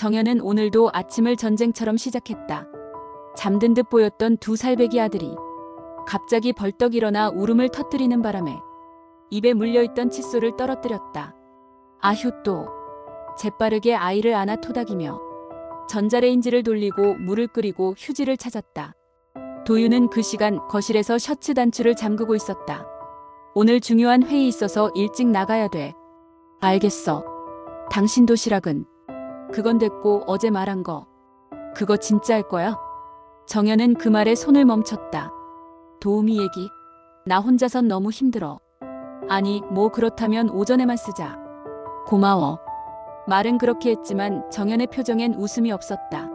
정연은 오늘도 아침을 전쟁처럼 시작했다. 잠든 듯 보였던 두 살배기 아들이 갑자기 벌떡 일어나 울음을 터뜨리는 바람에 입에 물려있던 칫솔을 떨어뜨렸다. 아휴 또. 재빠르게 아이를 안아 토닥이며 전자레인지를 돌리고 물을 끓이고 휴지를 찾았다. 도윤은 그 시간 거실에서 셔츠 단추를 잠그고 있었다. 오늘 중요한 회의 있어서 일찍 나가야 돼. 알겠어. 당신 도시락은? 그건 됐고 어제 말한 거. 그거 진짜 할 거야? 정연은 그 말에 손을 멈췄다. 도우미 얘기? 나 혼자선 너무 힘들어. 아니, 뭐 그렇다면 오전에만 쓰자. 고마워. 말은 그렇게 했지만 정연의 표정엔 웃음이 없었다.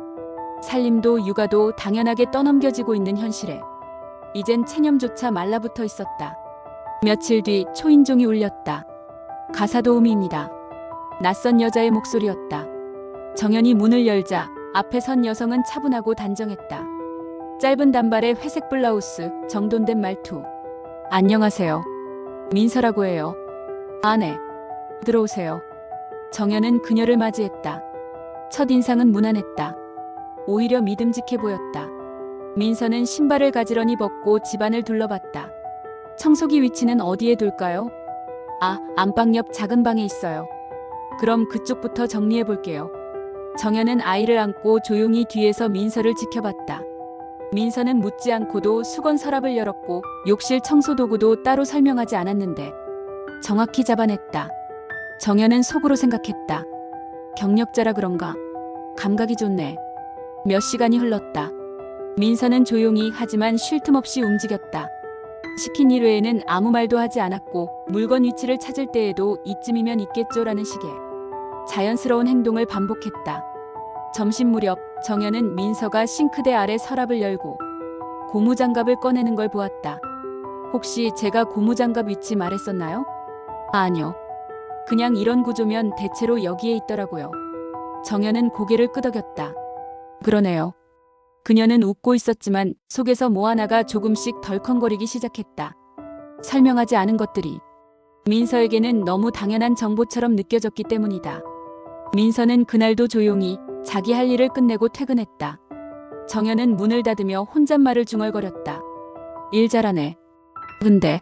살림도 육아도 당연하게 떠넘겨지고 있는 현실에 이젠 체념조차 말라붙어 있었다. 며칠 뒤 초인종이 울렸다. 가사도우미입니다. 낯선 여자의 목소리였다. 정연이 문을 열자 앞에 선 여성은 차분하고 단정했다. 짧은 단발에 회색 블라우스, 정돈된 말투. 안녕하세요. 민서라고 해요. 아, 네. 들어오세요. 정연은 그녀를 맞이했다. 첫인상은 무난했다. 오히려 믿음직해 보였다. 민서는 신발을 가지런히 벗고 집안을 둘러봤다. 청소기 위치는 어디에 둘까요? 아, 안방 옆 작은 방에 있어요. 그럼 그쪽부터 정리해 볼게요. 정연은 아이를 안고 조용히 뒤에서 민서를 지켜봤다. 민서는 묻지 않고도 수건 서랍을 열었고 욕실 청소 도구도 따로 설명하지 않았는데 정확히 잡아냈다. 정연은 속으로 생각했다. 경력자라 그런가? 감각이 좋네. 몇 시간이 흘렀다. 민서는 조용히 하지만 쉴 틈 없이 움직였다. 시킨 일 외에는 아무 말도 하지 않았고 물건 위치를 찾을 때에도 이쯤이면 있겠죠라는 식의 자연스러운 행동을 반복했다. 점심 무렵 정연은 민서가 싱크대 아래 서랍을 열고 고무장갑을 꺼내는 걸 보았다. 혹시 제가 고무장갑 위치 말했었나요? 아니요. 그냥 이런 구조면 대체로 여기에 있더라고요. 정연은 고개를 끄덕였다. 그러네요. 그녀는 웃고 있었지만 속에서 뭐 하나가 조금씩 덜컹거리기 시작했다. 설명하지 않은 것들이 민서에게는 너무 당연한 정보처럼 느껴졌기 때문이다. 민서는 그날도 조용히 자기 할 일을 끝내고 퇴근했다. 정연은 문을 닫으며 혼잣말을 중얼거렸다. 일 잘하네. 근데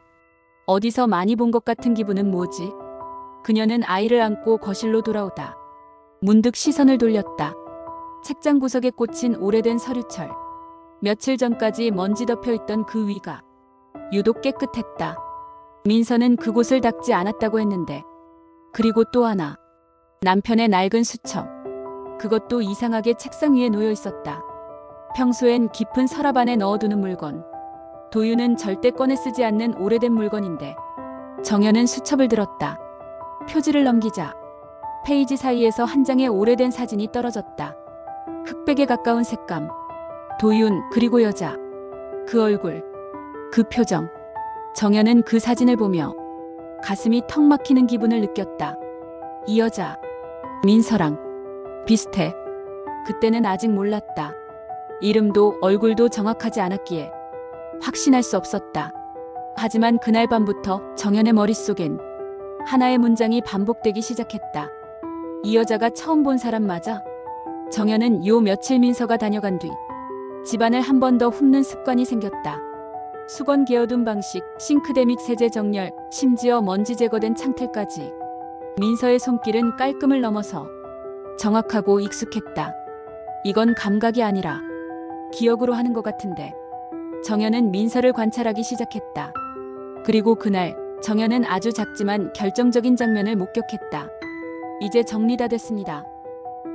어디서 많이 본 것 같은 기분은 뭐지? 그녀는 아이를 안고 거실로 돌아오다 문득 시선을 돌렸다. 책장 구석에 꽂힌 오래된 서류철. 며칠 전까지 먼지 덮여 있던 그 위가 유독 깨끗했다. 민서는 그곳을 닦지 않았다고 했는데. 그리고 또 하나. 남편의 낡은 수첩. 그것도 이상하게 책상 위에 놓여 있었다. 평소엔 깊은 서랍 안에 넣어두는 물건. 도윤은 절대 꺼내 쓰지 않는 오래된 물건인데. 정연은 수첩을 들었다. 표지를 넘기자 페이지 사이에서 한 장의 오래된 사진이 떨어졌다. 흑백에 가까운 색감. 도윤, 그리고 여자. 그 얼굴. 그 표정. 정연은 그 사진을 보며 가슴이 턱 막히는 기분을 느꼈다. 이 여자 민서랑 비슷해. 그때는 아직 몰랐다. 이름도 얼굴도 정확하지 않았기에 확신할 수 없었다. 하지만 그날 밤부터 정연의 머릿속엔 하나의 문장이 반복되기 시작했다. 이 여자가 처음 본 사람 맞아? 정연은 요 며칠 민서가 다녀간 뒤 집안을 한 번 더 훑는 습관이 생겼다. 수건 개어둔 방식, 싱크대 및 세제 정렬, 심지어 먼지 제거된 창틀까지. 민서의 손길은 깔끔을 넘어서 정확하고 익숙했다. 이건 감각이 아니라 기억으로 하는 것 같은데. 정연은 민서를 관찰하기 시작했다. 그리고 그날 정연은 아주 작지만 결정적인 장면을 목격했다. 이제 정리 다 됐습니다.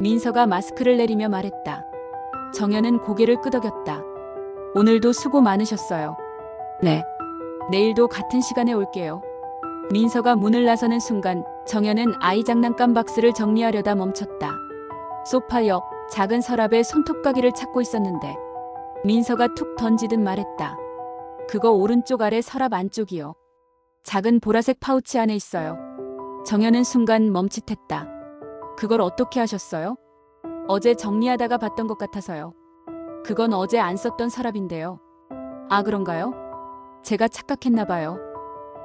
민서가 마스크를 내리며 말했다. 정연은 고개를 끄덕였다. 오늘도 수고 많으셨어요. 네. 내일도 같은 시간에 올게요. 민서가 문을 나서는 순간 정연은 아이 장난감 박스를 정리하려다 멈췄다. 소파 옆 작은 서랍에 손톱가기를 찾고 있었는데 민서가 툭 던지듯 말했다. 그거 오른쪽 아래 서랍 안쪽이요. 작은 보라색 파우치 안에 있어요. 정연은 순간 멈칫했다. 그걸 어떻게 하셨어요? 어제 정리하다가 봤던 것 같아서요. 그건 어제 안 썼던 서랍인데요. 아, 그런가요? 제가 착각했나 봐요.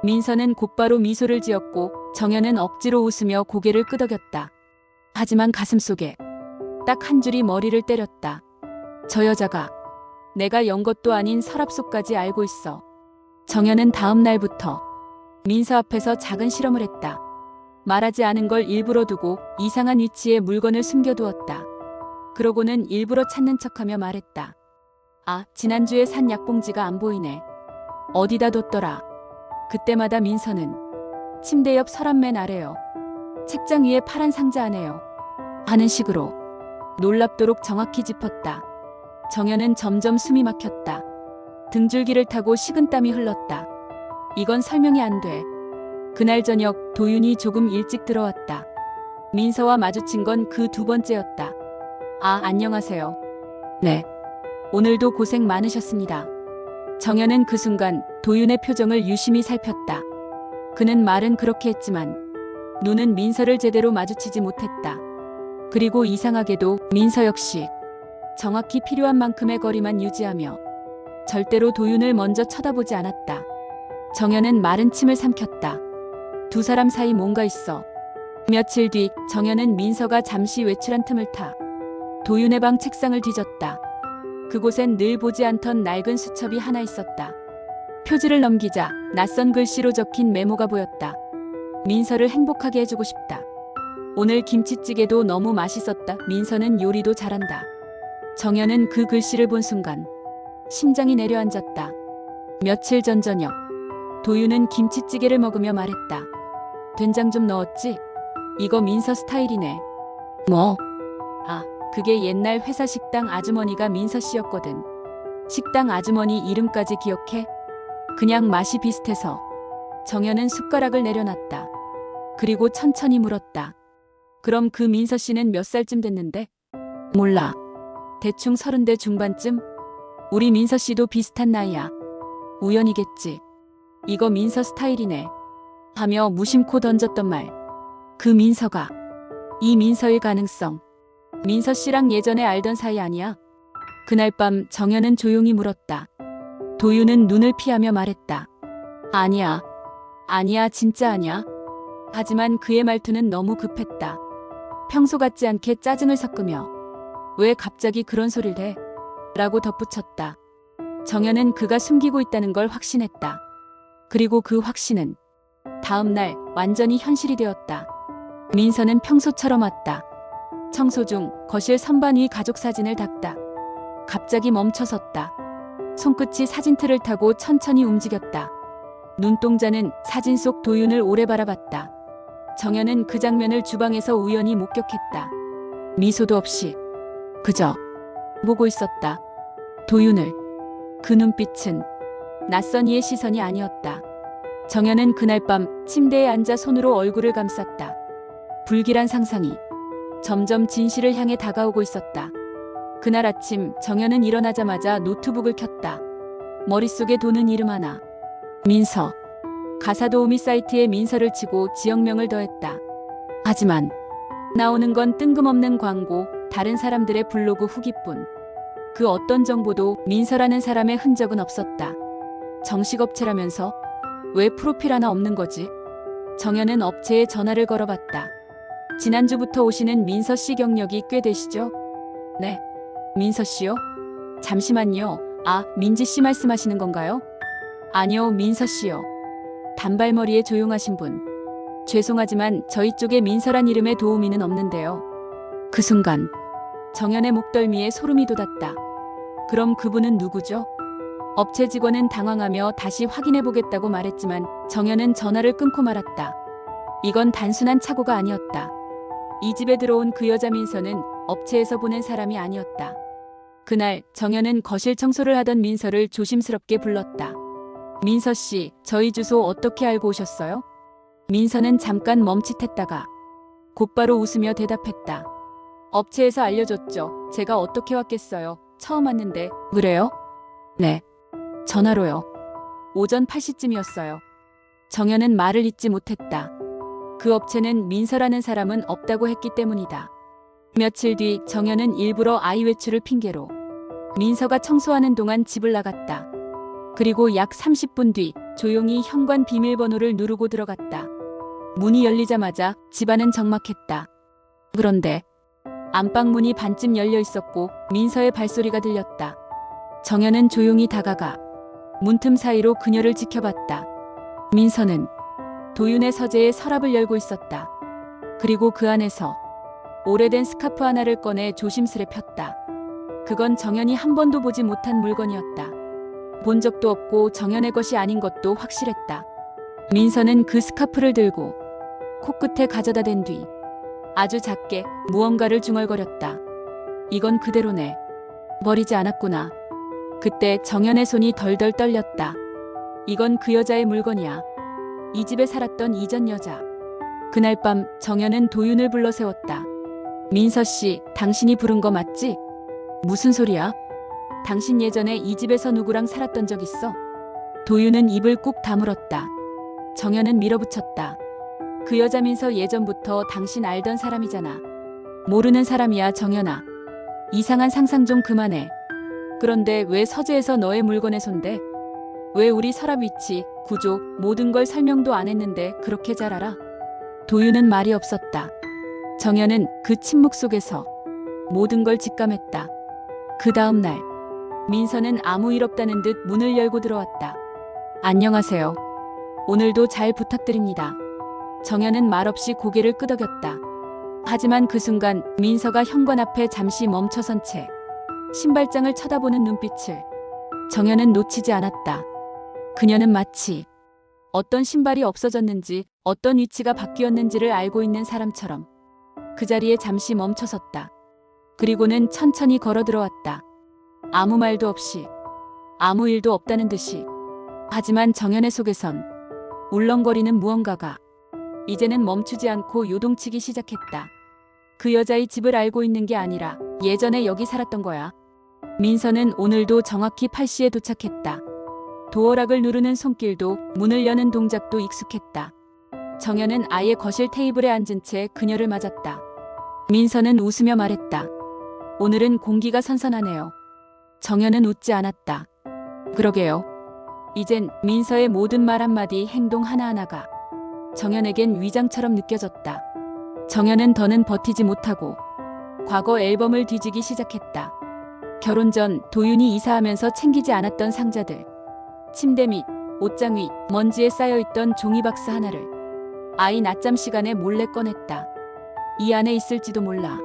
민서는 곧바로 미소를 지었고 정연은 억지로 웃으며 고개를 끄덕였다. 하지만 가슴속에 딱 한 줄이 머리를 때렸다. 저 여자가 내가 연 것도 아닌 서랍속까지 알고 있어. 정연은 다음 날부터 민서 앞에서 작은 실험을 했다. 말하지 않은 걸 일부러 두고 이상한 위치에 물건을 숨겨두었다. 그러고는 일부러 찾는 척하며 말했다. 아, 지난주에 산 약봉지가 안 보이네. 어디다 뒀더라. 그때마다 민서는 침대 옆 서랍 맨 아래요. 책장 위에 파란 상자 안에요. 하는 식으로 놀랍도록 정확히 짚었다. 정연은 점점 숨이 막혔다. 등줄기를 타고 식은땀이 흘렀다. 이건 설명이 안 돼. 그날 저녁 도윤이 조금 일찍 들어왔다. 민서와 마주친 건 그 두 번째였다. 아, 안녕하세요. 네. 오늘도 고생 많으셨습니다. 정연은 그 순간 도윤의 표정을 유심히 살폈다. 그는 말은 그렇게 했지만 눈은 민서를 제대로 마주치지 못했다. 그리고 이상하게도 민서 역시 정확히 필요한 만큼의 거리만 유지하며 절대로 도윤을 먼저 쳐다보지 않았다. 정연은 마른 침을 삼켰다. 두 사람 사이 뭔가 있어. 며칠 뒤 정연은 민서가 잠시 외출한 틈을 타 도윤의 방 책상을 뒤졌다. 그곳엔 늘 보지 않던 낡은 수첩이 하나 있었다. 표지를 넘기자 낯선 글씨로 적힌 메모가 보였다. 민서를 행복하게 해주고 싶다. 오늘 김치찌개도 너무 맛있었다. 민서는 요리도 잘한다. 정연은 그 글씨를 본 순간 심장이 내려앉았다. 며칠 전 저녁 도윤은 김치찌개를 먹으며 말했다. 된장 좀 넣었지? 이거 민서 스타일이네. 뭐? 아, 그게 옛날 회사 식당 아주머니가 민서 씨였거든. 식당 아주머니 이름까지 기억해? 그냥 맛이 비슷해서. 정연은 숟가락을 내려놨다. 그리고 천천히 물었다. 그럼 그 민서 씨는 몇 살쯤 됐는데? 몰라. 대충 30대 중반쯤? 우리 민서 씨도 비슷한 나이야. 우연이겠지. 이거 민서 스타일이네. 하며 무심코 던졌던 말. 그 민서가 이 민서일 가능성. 민서 씨랑 예전에 알던 사이 아니야? 그날 밤 정연은 조용히 물었다. 도윤은 눈을 피하며 말했다. 아니야. 아니야, 진짜 아니야. 하지만 그의 말투는 너무 급했다. 평소 같지 않게 짜증을 섞으며 왜 갑자기 그런 소리를 해? 라고 덧붙였다. 정연은 그가 숨기고 있다는 걸 확신했다. 그리고 그 확신은 다음 날 완전히 현실이 되었다. 민서는 평소처럼 왔다. 청소 중 거실 선반 위 가족 사진을 닦다. 갑자기 멈춰섰다. 손끝이 사진틀을 타고 천천히 움직였다. 눈동자는 사진 속 도윤을 오래 바라봤다. 정연은 그 장면을 주방에서 우연히 목격했다. 미소도 없이 그저 보고 있었다. 도윤을. 그 눈빛은 낯선 이의 시선이 아니었다. 정연은 그날 밤 침대에 앉아 손으로 얼굴을 감쌌다. 불길한 상상이 점점 진실을 향해 다가오고 있었다. 그날 아침 정연은 일어나자마자 노트북을 켰다. 머릿속에 도는 이름 하나. 민서. 가사 도우미 사이트에 민서를 치고 지역명을 더했다. 하지만 나오는 건 뜬금없는 광고, 다른 사람들의 블로그 후기뿐. 그 어떤 정보도 민서라는 사람의 흔적은 없었다. 정식업체라면서 왜 프로필 하나 없는 거지? 정연은 업체에 전화를 걸어봤다. 지난주부터 오시는 민서 씨 경력이 꽤 되시죠? 네. 민서 씨요? 잠시만요. 아, 민지 씨 말씀하시는 건가요? 아니요, 민서 씨요. 단발머리에 조용하신 분. 죄송하지만 저희 쪽에 민서란 이름의 도우미는 없는데요. 그 순간 정연의 목덜미에 소름이 돋았다. 그럼 그분은 누구죠? 업체 직원은 당황하며 다시 확인해보겠다고 말했지만 정연은 전화를 끊고 말았다. 이건 단순한 착오가 아니었다. 이 집에 들어온 그 여자 민서는 업체에서 보낸 사람이 아니었다. 그날 정연은 거실 청소를 하던 민서를 조심스럽게 불렀다. 민서 씨, 저희 주소 어떻게 알고 오셨어요? 민서는 잠깐 멈칫했다가 곧바로 웃으며 대답했다. 업체에서 알려줬죠. 제가 어떻게 왔겠어요. 처음 왔는데. 그래요? 네. 전화로요. 오전 8시쯤이었어요. 정연은 말을 잇지 못했다. 그 업체는 민서라는 사람은 없다고 했기 때문이다. 며칠 뒤 정연은 일부러 아이 외출을 핑계로 민서가 청소하는 동안 집을 나갔다. 그리고 약 30분 뒤 조용히 현관 비밀번호를 누르고 들어갔다. 문이 열리자마자 집안은 적막했다. 그런데 안방 문이 반쯤 열려 있었고 민서의 발소리가 들렸다. 정연은 조용히 다가가 문틈 사이로 그녀를 지켜봤다. 민서는 도윤의 서재에 서랍을 열고 있었다. 그리고 그 안에서 오래된 스카프 하나를 꺼내 조심스레 폈다. 그건 정연이 한 번도 보지 못한 물건이었다. 본 적도 없고 정연의 것이 아닌 것도 확실했다. 민서는 그 스카프를 들고 코끝에 가져다 댄 뒤 아주 작게 무언가를 중얼거렸다. 이건 그대로네. 버리지 않았구나. 그때 정연의 손이 덜덜 떨렸다. 이건 그 여자의 물건이야. 이 집에 살았던 이전 여자. 그날 밤 정연은 도윤을 불러 세웠다. 민서 씨, 당신이 부른 거 맞지? 무슨 소리야? 당신 예전에 이 집에서 누구랑 살았던 적 있어? 도윤은 입을 꾹 다물었다. 정연은 밀어붙였다. 그 여자 민서 예전부터 당신 알던 사람이잖아. 모르는 사람이야, 정연아. 이상한 상상 좀 그만해. 그런데 왜 서재에서 너의 물건에 손대? 왜 우리 서랍 위치, 구조, 모든 걸 설명도 안 했는데 그렇게 잘 알아? 도윤은 말이 없었다. 정연은 그 침묵 속에서 모든 걸 직감했다. 그 다음 날 민서는 아무 일 없다는 듯 문을 열고 들어왔다. 안녕하세요. 오늘도 잘 부탁드립니다. 정연은 말없이 고개를 끄덕였다. 하지만 그 순간 민서가 현관 앞에 잠시 멈춰선 채 신발장을 쳐다보는 눈빛을 정연은 놓치지 않았다. 그녀는 마치 어떤 신발이 없어졌는지 어떤 위치가 바뀌었는지를 알고 있는 사람처럼 그 자리에 잠시 멈춰섰다. 그리고는 천천히 걸어 들어왔다. 아무 말도 없이, 아무 일도 없다는 듯이. 하지만 정연의 속에선 울렁거리는 무언가가 이제는 멈추지 않고 요동치기 시작했다. 그 여자의 집을 알고 있는 게 아니라 예전에 여기 살았던 거야. 민서는 오늘도 정확히 8시에 도착했다. 도어락을 누르는 손길도 문을 여는 동작도 익숙했다. 정연은 아예 거실 테이블에 앉은 채 그녀를 맞았다. 민서는 웃으며 말했다. 오늘은 공기가 선선하네요. 정연은 웃지 않았다. 그러게요. 이젠 민서의 모든 말 한마디, 행동 하나하나가 정연에겐 위장처럼 느껴졌다. 정연은 더는 버티지 못하고 과거 앨범을 뒤지기 시작했다. 결혼 전 도윤이 이사하면서 챙기지 않았던 상자들, 침대 밑, 옷장 위, 먼지에 쌓여있던 종이박스 하나를 아이 낮잠 시간에 몰래 꺼냈다. 이 안에 있을지도 몰라.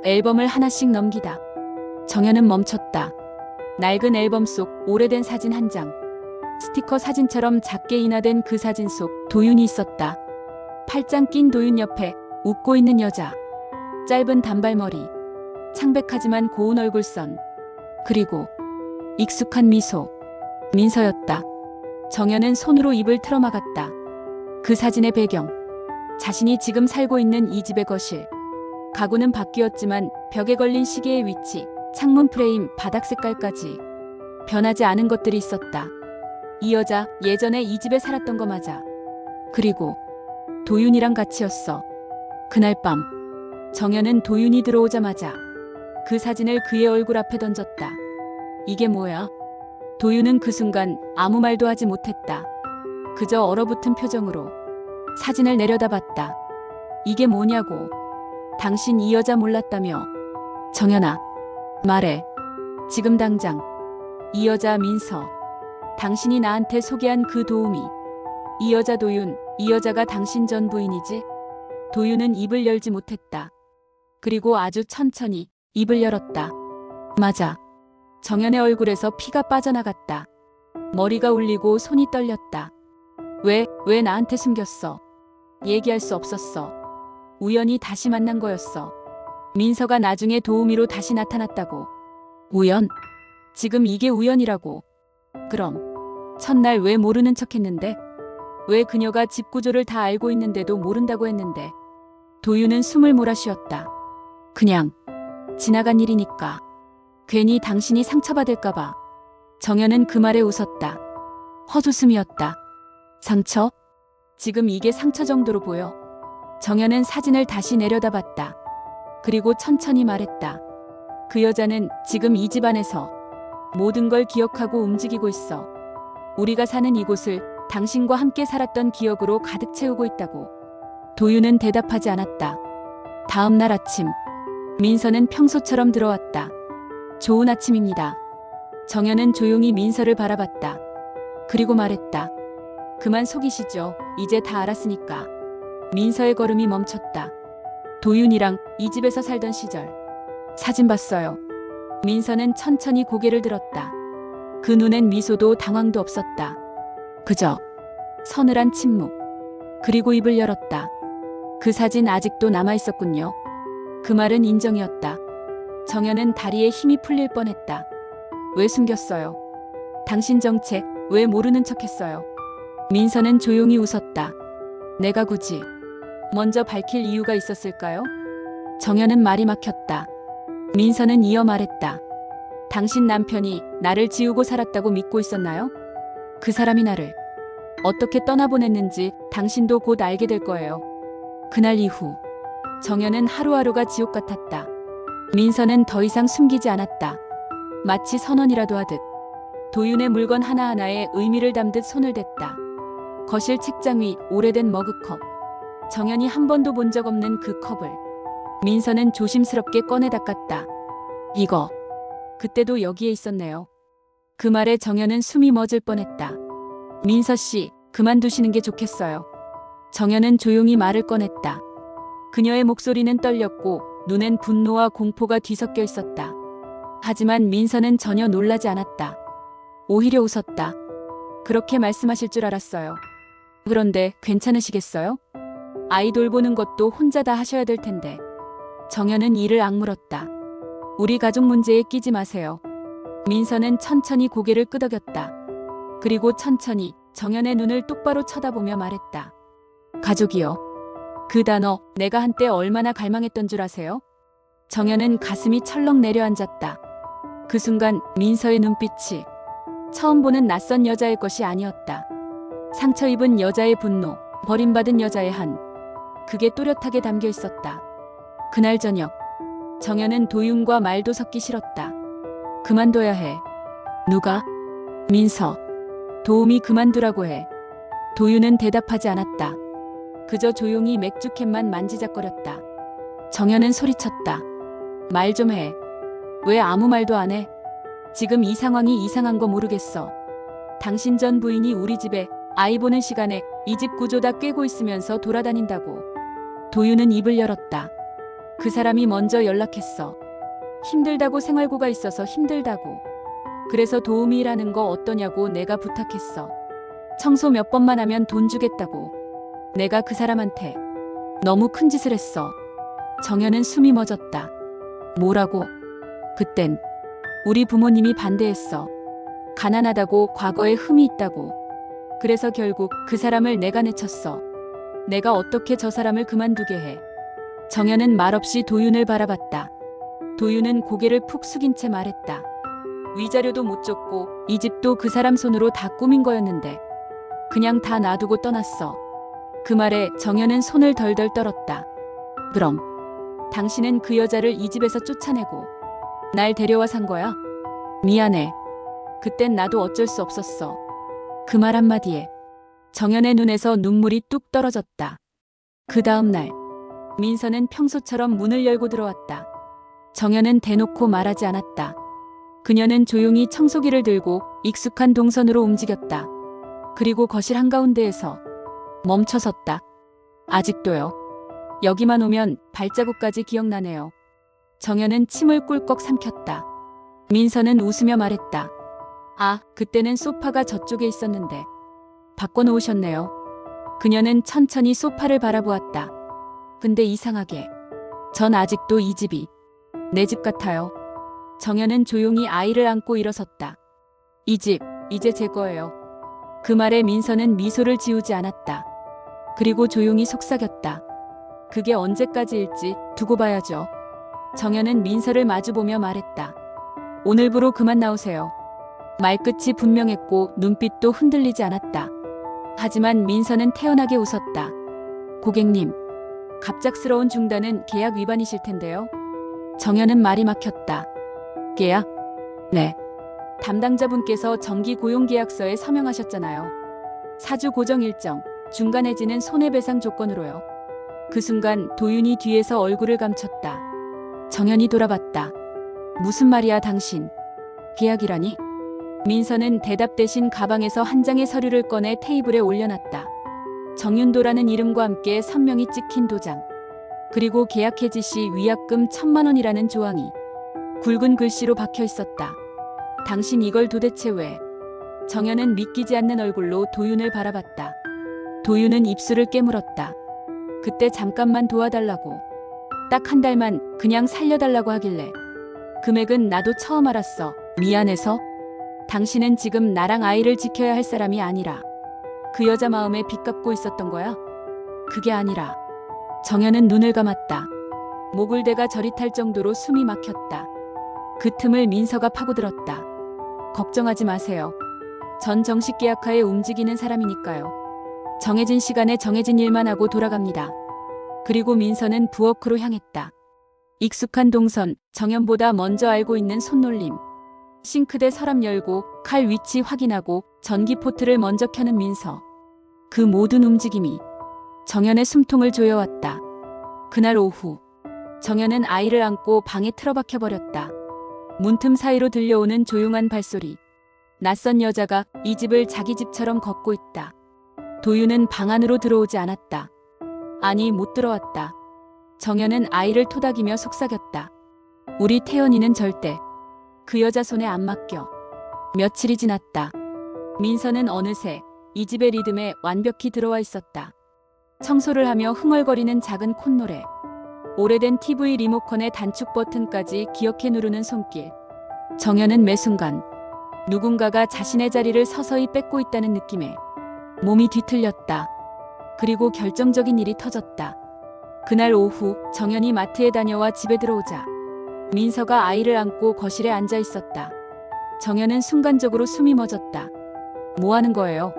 앨범을 하나씩 넘기다 정연은 멈췄다. 낡은 앨범 속 오래된 사진 한 장. 스티커 사진처럼 작게 인화된 그 사진 속 도윤이 있었다. 팔짱 낀 도윤 옆에 웃고 있는 여자. 짧은 단발머리. 창백하지만 고운 얼굴선. 그리고 익숙한 미소. 민서였다. 정연은 손으로 입을 틀어막았다. 그 사진의 배경. 자신이 지금 살고 있는 이 집의 거실. 가구는 바뀌었지만 벽에 걸린 시계의 위치, 창문 프레임, 바닥 색깔까지 변하지 않은 것들이 있었다. 이 여자 예전에 이 집에 살았던 거 맞아. 그리고 도윤이랑 같이였어. 그날 밤 정연은 도윤이 들어오자마자 그 사진을 그의 얼굴 앞에 던졌다. 이게 뭐야? 도윤은 그 순간 아무 말도 하지 못했다. 그저 얼어붙은 표정으로 사진을 내려다봤다. 이게 뭐냐고. 당신 이 여자 몰랐다며. 정연아, 말해. 지금 당장. 이 여자 민서. 당신이 나한테 소개한 그 도우미. 이 여자 도윤, 이 여자가 당신 전 부인이지? 도윤은 입을 열지 못했다. 그리고 아주 천천히 입을 열었다. 맞아. 정연의 얼굴에서 피가 빠져나갔다. 머리가 울리고 손이 떨렸다. 왜 나한테 숨겼어? 얘기할 수 없었어. 우연히 다시 만난 거였어. 민서가 나중에 도우미로 다시 나타났다고. 우연? 지금 이게 우연이라고. 그럼 첫날 왜 모르는 척했는데? 왜 그녀가 집 구조를 다 알고 있는데도 모른다고 했는데? 도윤은 숨을 몰아쉬었다. 그냥 지나간 일이니까. 괜히 당신이 상처받을까봐. 정연은 그 말에 웃었다. 헛웃음이었다. 상처? 지금 이게 상처 정도로 보여. 정연은 사진을 다시 내려다봤다. 그리고 천천히 말했다. 그 여자는 지금 이 집안에서 모든 걸 기억하고 움직이고 있어. 우리가 사는 이곳을 당신과 함께 살았던 기억으로 가득 채우고 있다고. 도윤은 대답하지 않았다. 다음 날 아침 민서는 평소처럼 들어왔다. 좋은 아침입니다. 정연은 조용히 민서를 바라봤다. 그리고 말했다. 그만 속이시죠. 이제 다 알았으니까. 민서의 걸음이 멈췄다. 도윤이랑 이 집에서 살던 시절. 사진 봤어요. 민서는 천천히 고개를 들었다. 그 눈엔 미소도 당황도 없었다. 그저 서늘한 침묵. 그리고 입을 열었다. 그 사진 아직도 남아있었군요. 그 말은 인정이었다. 정연은 다리에 힘이 풀릴 뻔했다. 왜 숨겼어요? 당신 정체 왜 모르는 척했어요? 민서는 조용히 웃었다. 내가 굳이 먼저 밝힐 이유가 있었을까요? 정연은 말이 막혔다. 민서는 이어 말했다. 당신 남편이 나를 지우고 살았다고 믿고 있었나요? 그 사람이 나를 어떻게 떠나보냈는지 당신도 곧 알게 될 거예요. 그날 이후 정연은 하루하루가 지옥 같았다. 민서는 더 이상 숨기지 않았다. 마치 선언이라도 하듯 도윤의 물건 하나하나에 의미를 담듯 손을 댔다. 거실 책장 위 오래된 머그컵. 정연이 한 번도 본 적 없는 그 컵을 민서는 조심스럽게 꺼내 닦았다. 이거 그때도 여기에 있었네요. 그 말에 정연은 숨이 멎을 뻔했다. 민서 씨, 그만두시는 게 좋겠어요. 정연은 조용히 말을 꺼냈다. 그녀의 목소리는 떨렸고 눈엔 분노와 공포가 뒤섞여 있었다. 하지만 민서는 전혀 놀라지 않았다. 오히려 웃었다. 그렇게 말씀하실 줄 알았어요. 그런데 괜찮으시겠어요? 아이 돌보는 것도 혼자 다 하셔야 될 텐데. 정연은 이를 악물었다. 우리 가족 문제에 끼지 마세요. 민서는 천천히 고개를 끄덕였다. 그리고 천천히 정연의 눈을 똑바로 쳐다보며 말했다. 가족이요. 그 단어 내가 한때 얼마나 갈망했던 줄 아세요? 정연은 가슴이 철렁 내려앉았다. 그 순간 민서의 눈빛이 처음 보는 낯선 여자의 것이 아니었다. 상처 입은 여자의 분노, 버림받은 여자의 한. 그게 또렷하게 담겨 있었다. 그날 저녁 정연은 도윤과 말도 섞기 싫었다. 그만둬야 해. 누가? 민서. 도움이 그만두라고 해. 도윤은 대답하지 않았다. 그저 조용히 맥주캔만 만지작거렸다. 정연은 소리쳤다. 말 좀 해. 왜 아무 말도 안 해? 지금 이 상황이 이상한 거 모르겠어. 당신 전 부인이 우리 집에 아이 보는 시간에 이 집 구조 다 꿰고 있으면서 돌아다닌다고. 도윤은 입을 열었다. 그 사람이 먼저 연락했어. 힘들다고 생활고가 있어서 힘들다고. 그래서 도우미 일하는 거 어떠냐고 내가 부탁했어. 청소 몇 번만 하면 돈 주겠다고. 내가 그 사람한테 너무 큰 짓을 했어. 정연은 숨이 멎었다. 뭐라고? 그땐 우리 부모님이 반대했어. 가난하다고 과거에 흠이 있다고. 그래서 결국 그 사람을 내가 내쳤어. 내가 어떻게 저 사람을 그만두게 해. 정연은 말없이 도윤을 바라봤다. 도윤은 고개를 푹 숙인 채 말했다. 위자료도 못 줬고 이 집도 그 사람 손으로 다 꾸민 거였는데 그냥 다 놔두고 떠났어. 그 말에 정연은 손을 덜덜 떨었다. 그럼 당신은 그 여자를 이 집에서 쫓아내고 날 데려와 산 거야? 미안해. 그땐 나도 어쩔 수 없었어. 그 말 한마디에 정연의 눈에서 눈물이 뚝 떨어졌다. 그 다음 날 민서는 평소처럼 문을 열고 들어왔다. 정연은 대놓고 말하지 않았다. 그녀는 조용히 청소기를 들고 익숙한 동선으로 움직였다. 그리고 거실 한가운데에서 멈춰섰다. 아직도요. 여기만 오면 발자국까지 기억나네요. 정연은 침을 꿀꺽 삼켰다. 민서는 웃으며 말했다. 아, 그때는 소파가 저쪽에 있었는데 바꿔놓으셨네요. 그녀는 천천히 소파를 바라보았다. 근데 이상하게 전 아직도 이 집이 내 집 같아요. 정연은 조용히 아이를 안고 일어섰다. 이 집 이제 제 거예요. 그 말에 민서는 미소를 지우지 않았다. 그리고 조용히 속삭였다. 그게 언제까지일지 두고 봐야죠. 정연은 민서를 마주보며 말했다. 오늘부로 그만 나오세요. 말끝이 분명했고 눈빛도 흔들리지 않았다. 하지만 민서는 태연하게 웃었다. 고객님, 갑작스러운 중단은 계약 위반이실 텐데요. 정연은 말이 막혔다. 계약? 네. 담당자분께서 정기 고용계약서에 서명하셨잖아요. 사주 고정 일정, 중간 해지는 손해배상 조건으로요. 그 순간 도윤이 뒤에서 얼굴을 감췄다. 정연이 돌아봤다. 무슨 말이야 당신? 계약이라니? 민서는 대답 대신 가방에서 한 장의 서류를 꺼내 테이블에 올려놨다. 정윤도라는 이름과 함께 선명히 찍힌 도장. 그리고 계약 해지 시 위약금 1,000만 원이라는 조항이 굵은 글씨로 박혀 있었다. 당신 이걸 도대체 왜? 정연은 믿기지 않는 얼굴로 도윤을 바라봤다. 도윤은 입술을 깨물었다. 그때 잠깐만 도와달라고. 딱 한 달만 그냥 살려달라고 하길래. 금액은 나도 처음 알았어. 미안해서. 당신은 지금 나랑 아이를 지켜야 할 사람이 아니라 그 여자 마음에 빚갚고 있었던 거야? 그게 아니라. 정연은 눈을 감았다. 목을 대가 저릿할 정도로 숨이 막혔다. 그 틈을 민서가 파고들었다. 걱정하지 마세요. 전 정식 계약하에 움직이는 사람이니까요. 정해진 시간에 정해진 일만 하고 돌아갑니다. 그리고 민서는 부엌으로 향했다. 익숙한 동선, 정연보다 먼저 알고 있는 손놀림. 싱크대 서랍 열고 칼 위치 확인하고 전기 포트를 먼저 켜는 민서. 그 모든 움직임이 정연의 숨통을 조여왔다. 그날 오후 정연은 아이를 안고 방에 틀어박혀 버렸다. 문틈 사이로 들려오는 조용한 발소리. 낯선 여자가 이 집을 자기 집처럼 걷고 있다. 도윤은 방 안으로 들어오지 않았다. 아니, 못 들어왔다. 정연은 아이를 토닥이며 속삭였다. 우리 태연이는 절대 그 여자 손에 안 맡겨. 며칠이 지났다. 민서는 어느새 이 집의 리듬에 완벽히 들어와 있었다. 청소를 하며 흥얼거리는 작은 콧노래. 오래된 TV 리모컨의 단축 버튼까지 기억해 누르는 손길. 정연은 매 순간 누군가가 자신의 자리를 서서히 뺏고 있다는 느낌에 몸이 뒤틀렸다. 그리고 결정적인 일이 터졌다. 그날 오후 정연이 마트에 다녀와 집에 들어오자 민서가 아이를 안고 거실에 앉아 있었다. 정연은 순간적으로 숨이 멎었다. 뭐 하는 거예요?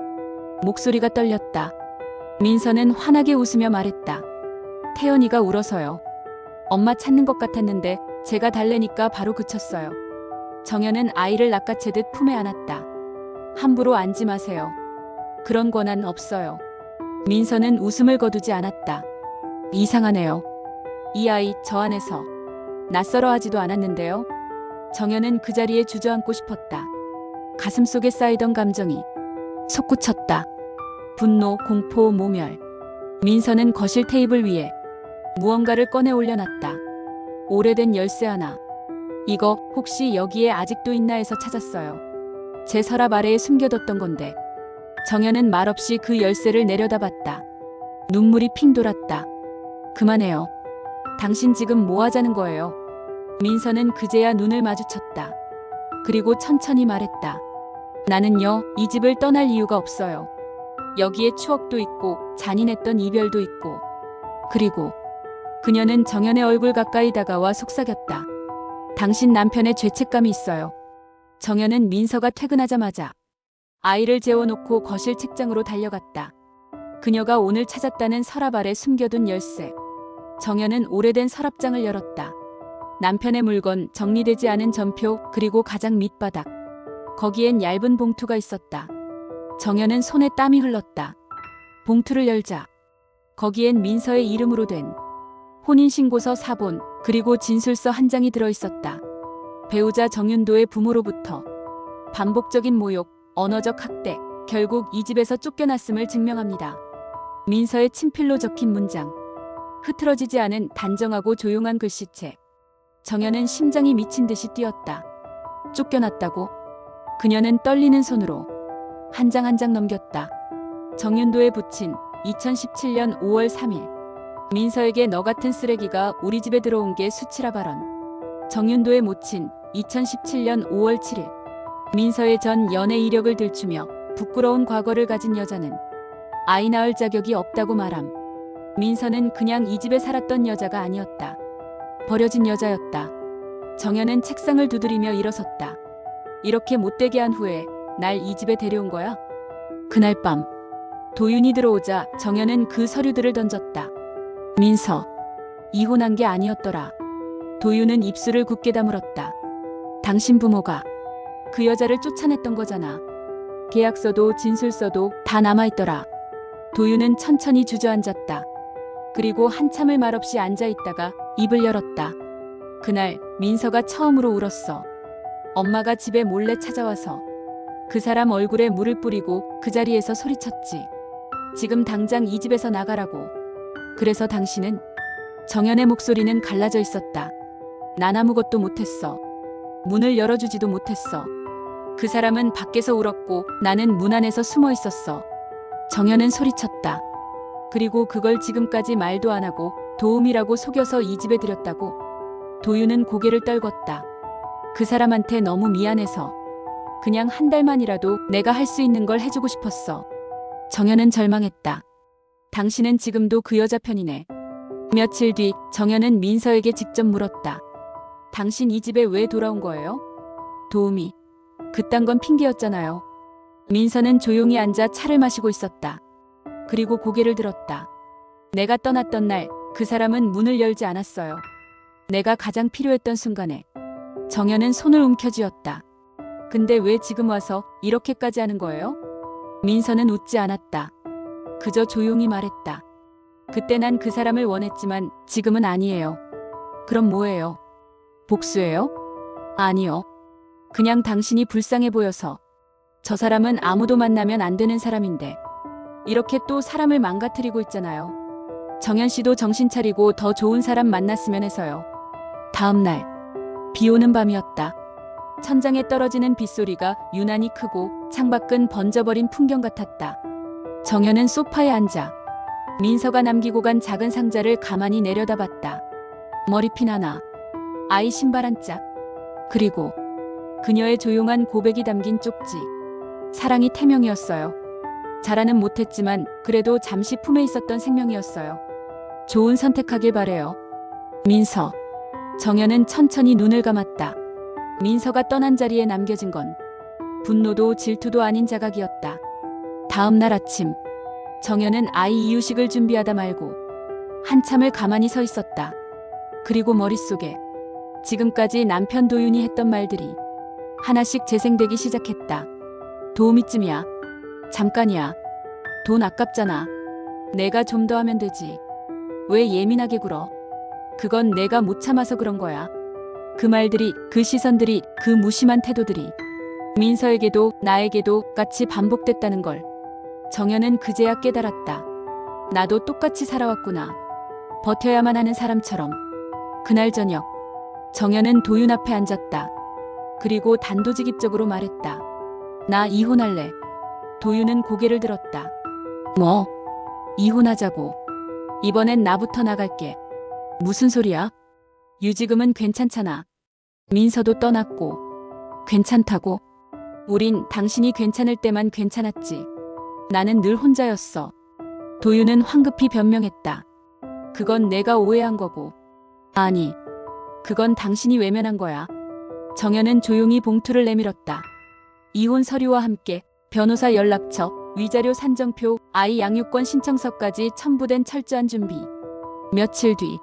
목소리가 떨렸다. 민서는 환하게 웃으며 말했다. 태연이가 울어서요. 엄마 찾는 것 같았는데 제가 달래니까 바로 그쳤어요. 정연은 아이를 낚아채듯 품에 안았다. 함부로 앉지 마세요. 그런 권한 없어요. 민서는 웃음을 거두지 않았다. 이상하네요. 이 아이 저 안에서 낯설어 하지도 않았는데요. 정연은 그 자리에 주저앉고 싶었다. 가슴속에 쌓이던 감정이 솟구쳤다. 분노, 공포, 모멸. 민서는 거실 테이블 위에 무언가를 꺼내 올려놨다. 오래된 열쇠 하나. 이거 혹시 여기에 아직도 있나 해서 찾았어요. 제 서랍 아래에 숨겨뒀던 건데. 정연은 말없이 그 열쇠를 내려다봤다. 눈물이 핑 돌았다. 그만해요. 당신 지금 뭐 하자는 거예요? 민서는 그제야 눈을 마주쳤다. 그리고 천천히 말했다. 나는요, 이 집을 떠날 이유가 없어요. 여기에 추억도 있고 잔인했던 이별도 있고. 그리고 그녀는 정연의 얼굴 가까이 다가와 속삭였다. 당신 남편의 죄책감이 있어요. 정연은 민서가 퇴근하자마자 아이를 재워놓고 거실 책장으로 달려갔다. 그녀가 오늘 찾았다는 서랍 아래 숨겨둔 열쇠. 정연은 오래된 서랍장을 열었다. 남편의 물건, 정리되지 않은 전표, 그리고 가장 밑바닥. 거기엔 얇은 봉투가 있었다. 정연은 손에 땀이 흘렀다. 봉투를 열자 거기엔 민서의 이름으로 된 혼인신고서 사본, 그리고 진술서 한 장이 들어있었다. 배우자 정윤도의 부모로부터 반복적인 모욕, 언어적 학대, 결국 이 집에서 쫓겨났음을 증명합니다. 민서의 친필로 적힌 문장. 흐트러지지 않은 단정하고 조용한 글씨체. 정연은 심장이 미친 듯이 뛰었다. 쫓겨났다고? 그녀는 떨리는 손으로 한 장 한 장 넘겼다. 정윤도에 붙인 2017년 5월 3일. 민서에게 너 같은 쓰레기가 우리 집에 들어온 게 수치라 발언. 정윤도에 묻힌 2017년 5월 7일. 민서의 전 연애 이력을 들추며 부끄러운 과거를 가진 여자는 아이 낳을 자격이 없다고 말함. 민서는 그냥 이 집에 살았던 여자가 아니었다. 버려진 여자였다. 정연은 책상을 두드리며 일어섰다. 이렇게 못되게 한 후에 날 이 집에 데려온 거야? 그날 밤 도윤이 들어오자 정연은 그 서류들을 던졌다. 민서, 이혼한 게 아니었더라. 도윤은 입술을 굳게 다물었다. 당신 부모가 그 여자를 쫓아냈던 거잖아. 계약서도 진술서도 다 남아있더라. 도윤은 천천히 주저앉았다. 그리고 한참을 말없이 앉아있다가 입을 열었다. 그날 민서가 처음으로 울었어. 엄마가 집에 몰래 찾아와서 그 사람 얼굴에 물을 뿌리고 그 자리에서 소리쳤지. 지금 당장 이 집에서 나가라고. 그래서 당신은? 정연의 목소리는 갈라져 있었다. 난 아무것도 못했어. 문을 열어주지도 못했어. 그 사람은 밖에서 울었고 나는 문 안에서 숨어 있었어. 정연은 소리쳤다. 그리고 그걸 지금까지 말도 안 하고 도움이라고 속여서 이 집에 들였다고. 도윤은 고개를 떨궜다. 그 사람한테 너무 미안해서. 그냥 한 달만이라도 내가 할 수 있는 걸 해주고 싶었어. 정연은 절망했다. 당신은 지금도 그 여자 편이네. 며칠 뒤 정연은 민서에게 직접 물었다. 당신 이 집에 왜 돌아온 거예요? 도우미. 그딴 건 핑계였잖아요. 민서는 조용히 앉아 차를 마시고 있었다. 그리고 고개를 들었다. 내가 떠났던 날 그 사람은 문을 열지 않았어요. 내가 가장 필요했던 순간에. 정연은 손을 움켜쥐었다. 근데 왜 지금 와서 이렇게까지 하는 거예요? 민서는 웃지 않았다. 그저 조용히 말했다. 그때 난 그 사람을 원했지만 지금은 아니에요. 그럼 뭐예요? 복수예요? 아니요. 그냥 당신이 불쌍해 보여서. 저 사람은 아무도 만나면 안 되는 사람인데 이렇게 또 사람을 망가뜨리고 있잖아요. 정연 씨도 정신 차리고 더 좋은 사람 만났으면 해서요. 다음 날 비 오는 밤이었다. 천장에 떨어지는 빗소리가 유난히 크고 창밖은 번져버린 풍경 같았다. 정연은 소파에 앉아 민서가 남기고 간 작은 상자를 가만히 내려다봤다. 머리핀 하나, 아이 신발 한 짝, 그리고 그녀의 조용한 고백이 담긴 쪽지. 사랑이 태명이었어요. 잘하는 못했지만 그래도 잠시 품에 있었던 생명이었어요. 좋은 선택하길 바래요. 민서. 정연은 천천히 눈을 감았다. 민서가 떠난 자리에 남겨진 건 분노도 질투도 아닌 자각이었다. 다음 날 아침 정연은 아이 이유식을 준비하다 말고 한참을 가만히 서 있었다. 그리고 머릿속에 지금까지 남편 도윤이 했던 말들이 하나씩 재생되기 시작했다. 도우미쯤이야. 잠깐이야. 돈 아깝잖아. 내가 좀 더 하면 되지. 왜 예민하게 굴어? 그건 내가 못 참아서 그런 거야. 그 말들이, 그 시선들이, 그 무심한 태도들이 민서에게도 나에게도 같이 반복됐다는 걸 정연은 그제야 깨달았다. 나도 똑같이 살아왔구나. 버텨야만 하는 사람처럼. 그날 저녁 정연은 도윤 앞에 앉았다. 그리고 단도직입적으로 말했다. 나 이혼할래. 도윤은 고개를 들었다. 뭐? 이혼하자고. 이번엔 나부터 나갈게. 무슨 소리야? 유지금은 괜찮잖아. 민서도 떠났고. 괜찮다고? 우린 당신이 괜찮을 때만 괜찮았지. 나는 늘 혼자였어. 도윤은 황급히 변명했다. 그건 내가 오해한 거고. 아니, 그건 당신이 외면한 거야. 정연은 조용히 봉투를 내밀었다. 이혼 서류와 함께 변호사 연락처, 위자료 산정표, 아이 양육권 신청서까지 첨부된 철저한 준비. 며칠 뒤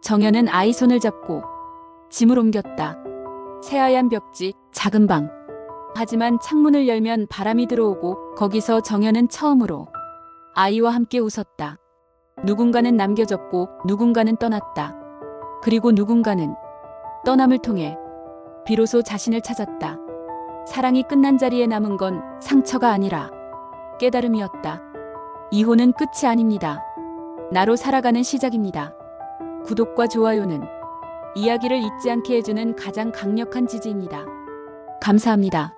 정연은 아이 손을 잡고 짐을 옮겼다. 새하얀 벽지, 작은 방. 하지만 창문을 열면 바람이 들어오고 거기서 정연은 처음으로 아이와 함께 웃었다. 누군가는 남겨졌고 누군가는 떠났다. 그리고 누군가는 떠남을 통해 비로소 자신을 찾았다. 사랑이 끝난 자리에 남은 건 상처가 아니라 깨달음이었다. 이혼은 끝이 아닙니다. 나로 살아가는 시작입니다. 구독과 좋아요는 이야기를 잊지 않게 해주는 가장 강력한 지지입니다. 감사합니다.